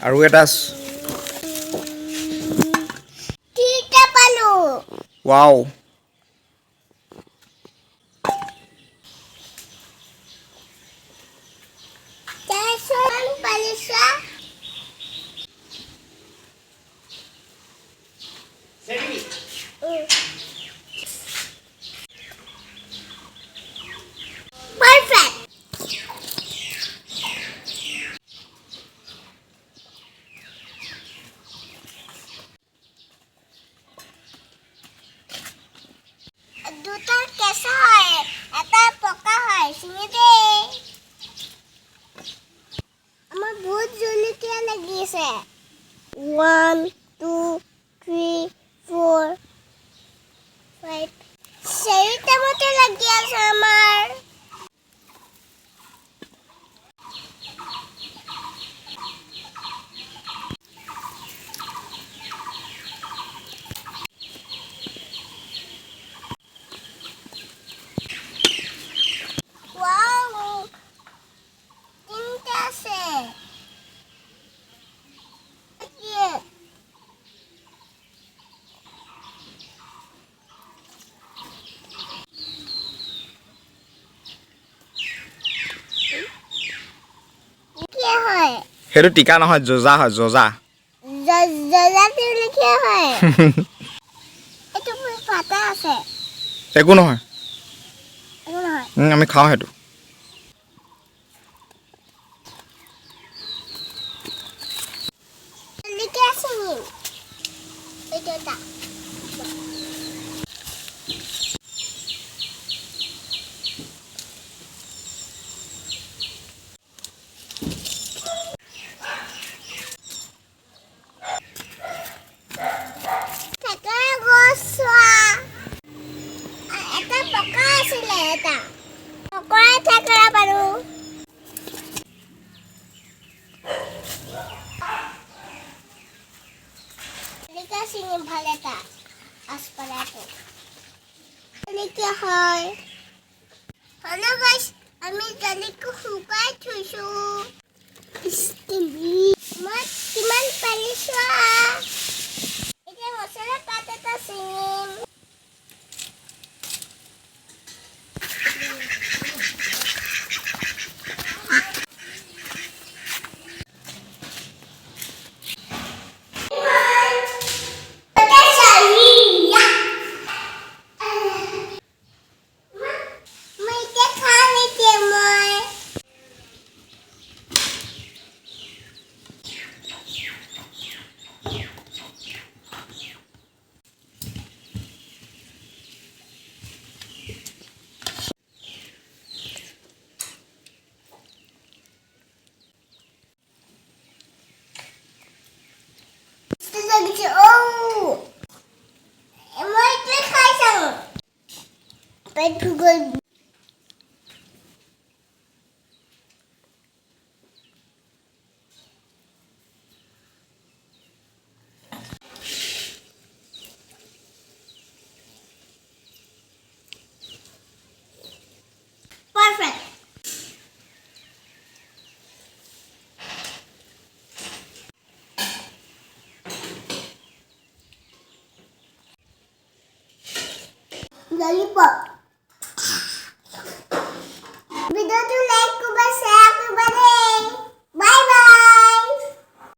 আৰু এটা তিনিটা পালো ৱাও তাৰপিছত পালিছা perfect দুটা কেঁচা হয় এটা পকা হয় চিঙি দে আমাৰ বহুত জলকীয়া লাগি আছে 1 2 3 4 5 6টা মতে লাগি আছে আমাৰ wow তিনটা আছে কি হয় হেতু টিকা নহয় জজা হয় জজা জজা জলকীয়া হয় এটো পাতা আছে একো নহয় একো নহয় আমি খাওঁ হেতু জলকীয়া চিঙিম এটা এটা পকা আছিলে এটা পকৰা থাকৰা পাৰো জলকীয়া চিঙিম ভাল এটা আচপাৰাটো জলকীয়া হয় হেল্ল' গাইছ আমি জলকীয়া শুকাই থৈছো মই কিমান পাৰিছো এতিয়া মছলা পাত এটা চিঙিম perfect lollipop video to